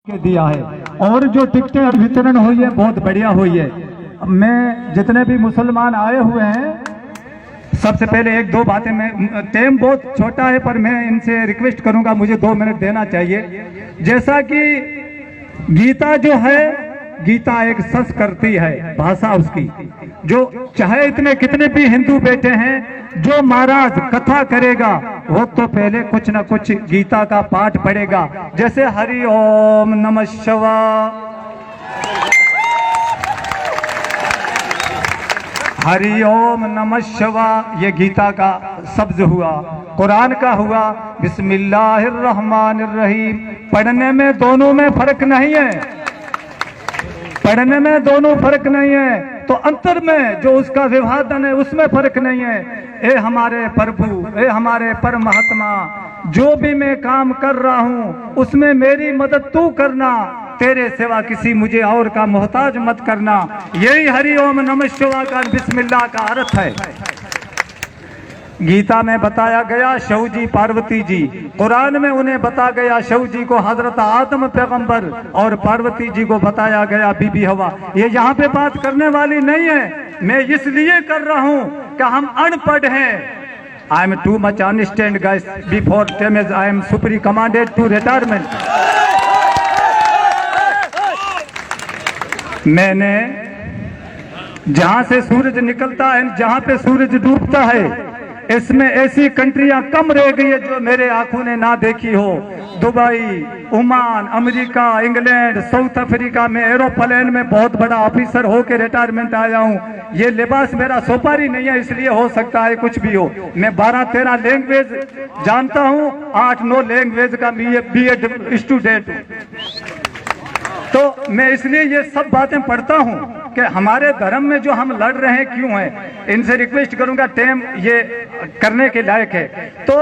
के दिया है। और जो टिकटें वितरण हुई है बहुत बढ़िया हुई है। मैं जितने भी मुसलमान आए हुए हैं, सबसे पहले एक दो बातें, मैं टाइम बहुत छोटा है पर मैं इनसे रिक्वेस्ट करूंगा, मुझे 2 मिनट देना चाहिए। जैसा कि गीता जो है, गीता एक संस्कृति है, भाषा उसकी, जो चाहे इतने कितने भी हिंदू बैठे हैं, जो महाराज कथा करेगा वो तो पहले कुछ ना कुछ गीता का पाठ पढ़ेगा। जैसे हरि ओम नमः शिवाय, हरि ओम नमः शिवाय, ये गीता का शब्द हुआ। कुरान का हुआ बिस्मिल्लाहिर्रहमानिर्रहीम। पढ़ने में दोनों में फर्क नहीं है, पढ़ने में दोनों फर्क नहीं है, तो अंतर में जो उसका विभाजन है उसमें फर्क नहीं है। ए हमारे प्रभु, ए हमारे परमात्मा, जो भी मैं काम कर रहा हूँ उसमें मेरी मदद तू करना, तेरे सिवा किसी मुझे और का मोहताज मत करना। यही हरि ओम नमः शिवाय का बिस्मिल्लाह का अर्थ है। गीता में बताया गया शिव जी पार्वती जी, कुरान में उन्हें बता गया शिव जी को हजरत आदम पैगंबर और पार्वती जी को बताया गया बीबी हवा। ये यहाँ पे बात करने वाली नहीं है, मैं इसलिए कर रहा हूँ कि हम अनपढ़ हैं। I am too much understand guys before time as I am supreme commanded to retirement. मैंने जहां से सूरज निकलता है, जहां पे सूरज डूबता है, इसमें ऐसी कंट्रियां कम रह गई है जो मेरे आंखों ने ना देखी हो। Dubai, Oman, America, England, south Africa में एरोप्लेन में बहुत बड़ा ऑफिसर होकर रिटायरमेंट आया हूं। ये लिबास मेरा सोपारी नहीं है, इसलिए हो सकता है कुछ भी हो। मैं 12-13 लैंग्वेज जानता हूं, 8-9 लैंग्वेज का बीएड स्टूडेंट हूं। तो मैं इसलिए ये सब बातें पढ़ता हूं कि हमारे धर्म में जो हम लड़ रहे हैं क्यों हैं। इनसे रिक्वेस्ट करूंगा, टाइम ये करने के लायक है। तो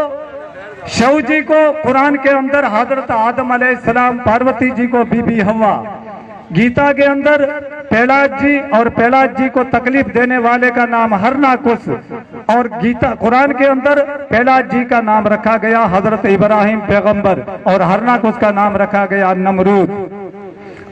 शिव जी को कुरान के अंदर हजरत आदम अलैहिस्सलाम, पार्वती जी को बीबी हवा, गीता के अंदर प्रहलाद जी और प्रहलाद जी को तकलीफ देने वाले का नाम हरनाकुश, और गीता कुरान के अंदर प्रहलाद जी का नाम रखा गया हजरत इब्राहिम पैगंबर और हरनाकुश का नाम रखा गया नमरूद।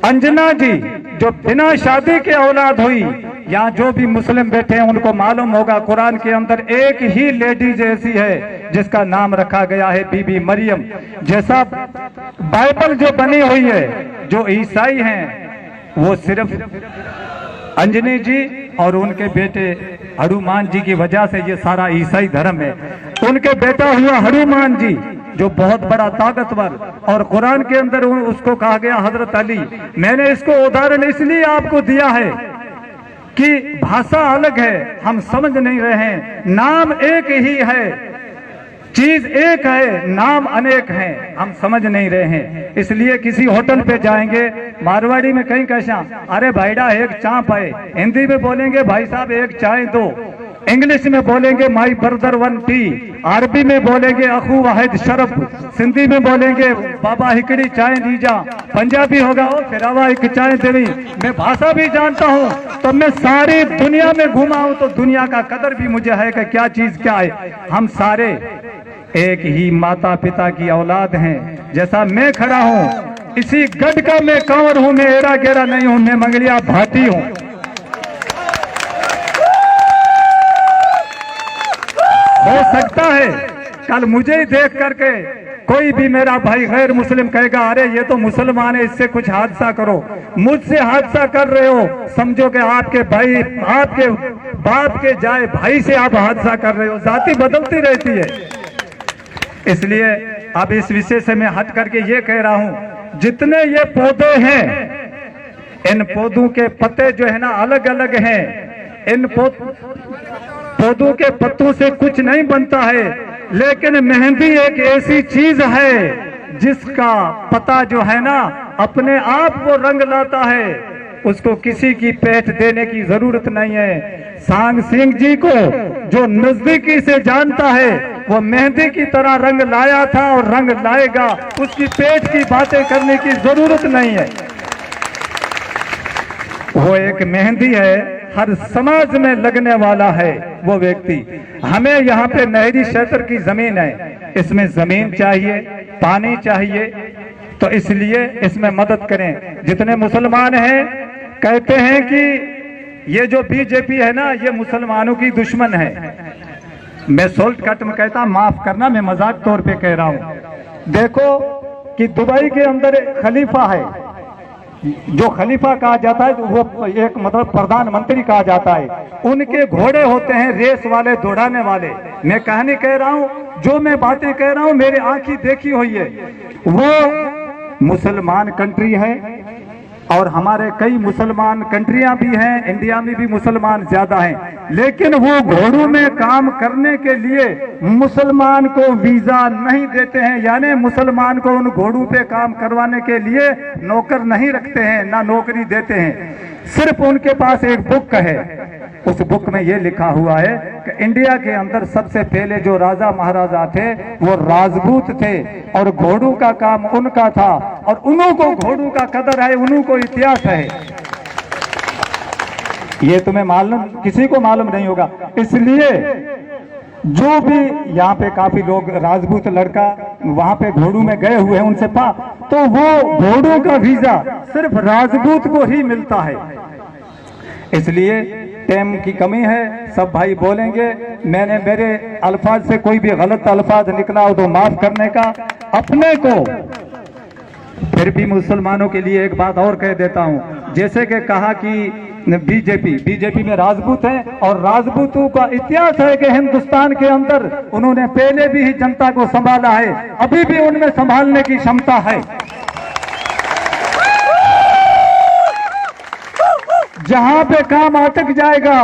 अंजना जी जो बिना शादी के औलाद हुई, यहाँ जो भी मुस्लिम बैठे हैं उनको मालूम होगा कुरान के अंदर एक ही लेडीज ऐसी है जिसका नाम रखा गया है बीबी मरियम। जैसा बाइबल जो बनी हुई है, जो ईसाई हैं वो सिर्फ अंजनी जी और उनके बेटे हनुमान जी की वजह से ये सारा ईसाई धर्म है। उनके बेटा हुआ हनुमान जी जो बहुत बड़ा ताकतवर, और कुरान के अंदर उसको कहा गया हजरत अली। मैंने इसको उदाहरण इसलिए आपको दिया है कि भाषा अलग है, हम समझ नहीं रहे हैं। नाम एक ही है, चीज एक है, नाम अनेक हैं, हम समझ नहीं रहे हैं। इसलिए किसी होटल पे जाएंगे, मारवाड़ी में कहीं कैसा, अरे भाईडा एक चाप है, हिंदी में बोलेंगे भाई साहब एक चाय दो, इंग्लिश में बोलेंगे माई ब्रदर 1 टी, अरबी में बोलेंगे अखू वाहिद शरफ, सिंधी में बोलेंगे बाबा हिकड़ी चाय दीजा, पंजाबी होगा ओ फिरावा एक चाय देवी। मैं भाषा भी जानता हूँ, तो मैं सारी दुनिया में घुमा हूँ, तो दुनिया का कदर भी मुझे है कि क्या चीज क्या है। हम सारे एक ही माता पिता की औलाद हैं। जैसा मैं खड़ा हूँ, इसी गढ़ का मैं कंवर हूँ, मैं एरा गेरा नहीं हूँ, मैं मंगलिया भाटी हूँ। हो सकता है कल मुझे ही देख करके कोई भी मेरा भाई गैर मुस्लिम कहेगा अरे ये तो मुसलमान है, इससे कुछ हादसा करो। मुझसे हादसा कर रहे हो, समझो कि आपके भाई, आपके बाप के जाए भाई से आप हादसा कर रहे हो। जाति बदलती रहती है। इसलिए अब इस विषय से मैं हट करके ये कह रहा हूं, जितने ये पौधे हैं, इन पौधों के पत्ते जो है ना अलग अलग हैं। इन पौधों के पत्तों से कुछ नहीं बनता है, लेकिन मेहंदी एक ऐसी चीज है जिसका पता जो है ना अपने आप वो रंग लाता है, उसको किसी की पेट देने की जरूरत नहीं है। सांग सिंह जी को जो नजदीकी से जानता है वो मेहंदी की तरह रंग लाया था और रंग लाएगा, उसकी पेट की बातें करने की जरूरत नहीं है। वो एक मेहंदी है, हर समाज में लगने वाला है वो व्यक्ति। हमें यहाँ पे नहरी क्षेत्र की जमीन है, इसमें जमीन चाहिए, पानी चाहिए, तो इसलिए इसमें मदद करें। जितने मुसलमान हैं कहते हैं कि ये जो बीजेपी है ना, ये मुसलमानों की दुश्मन है। मैं शॉर्टकट में कहता, माफ करना, मैं मजाक तौर पे कह रहा हूं। देखो कि दुबई के अंदर एक खलीफा है, जो खलीफा कहा जाता है, वो एक मतलब प्रधानमंत्री कहा जाता है। उनके घोड़े होते हैं रेस वाले, दौड़ाने वाले। मैं कहानी कह रहा हूं, जो मैं बातें कह रहा हूं मेरी आंखी देखी हुई है। वो मुसलमान कंट्री है और हमारे कई मुसलमान कंट्रियां भी हैं, इंडिया में भी मुसलमान ज्यादा हैं, लेकिन वो घोड़ों में काम करने के लिए मुसलमान को वीजा नहीं देते हैं, यानी मुसलमान को उन घोड़ों पे काम करवाने के लिए नौकर नहीं रखते हैं, ना नौकरी देते हैं। सिर्फ उनके पास एक बुक है, उस बुक में ये लिखा हुआ है कि इंडिया के अंदर सबसे पहले जो राजा महाराजा थे वो राजपूत थे और घोड़ों का काम उनका था, और उन्हों को घोड़ों का कदर है, उन्हों को इतिहास है। ये तुम्हें मालूम, किसी को मालूम नहीं होगा। इसलिए जो भी यहाँ पे काफी लोग राजपूत लड़का वहां पे घोड़ों में गए हुए हैं, उनसे तो वो घोड़ों का वीजा सिर्फ राजपूत को ही मिलता है। इसलिए टाइम की कमी है, सब भाई बोलेंगे। मैंने मेरे अल्फाज से कोई भी गलत अल्फाज निकला हो तो माफ करने का। अपने को फिर भी मुसलमानों के लिए एक बात और कह देता हूं, जैसे कि कहा कि बीजेपी में राजपूत हैं और राजपूतों का इतिहास है कि हिंदुस्तान के अंदर उन्होंने पहले भी ही जनता को संभाला है, अभी भी उनमें संभालने की क्षमता है। जहां पे काम अटक जाएगा,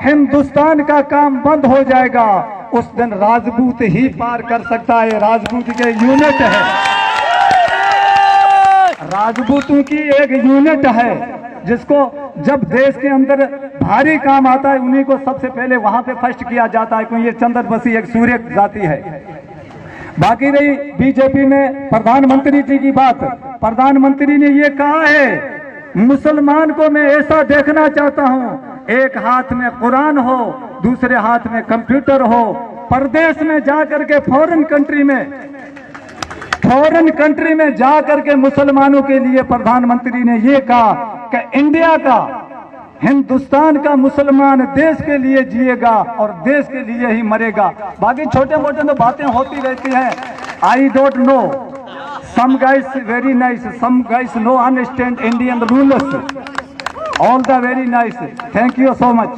हिंदुस्तान का काम बंद हो जाएगा, उस दिन राजपूत ही पार कर सकता है। राजपूत के यूनिट है, राजपूतों की एक यूनिट है, जिसको जब देश के अंदर भारी काम आता है उन्हीं को सबसे पहले वहां पे फर्स्ट किया जाता है, क्योंकि ये चंद्रवंशी एक सूर्य जाति है। बाकी रही बीजेपी में प्रधानमंत्री जी की बात, प्रधानमंत्री ने ये कहा है मुसलमान को मैं ऐसा देखना चाहता हूं, एक हाथ में कुरान हो, दूसरे हाथ में कंप्यूटर हो। परदेश में जाकर के फॉरेन कंट्री में जाकर के मुसलमानों के लिए प्रधानमंत्री ने ये कहा कि इंडिया का, हिंदुस्तान का मुसलमान देश के लिए जिएगा और देश के लिए ही मरेगा। बाकी छोटे मोटे तो बातें होती रहती हैं। I don't know, some guys very nice, some guys no understand Indian rules. All the very nice. Thank you so much.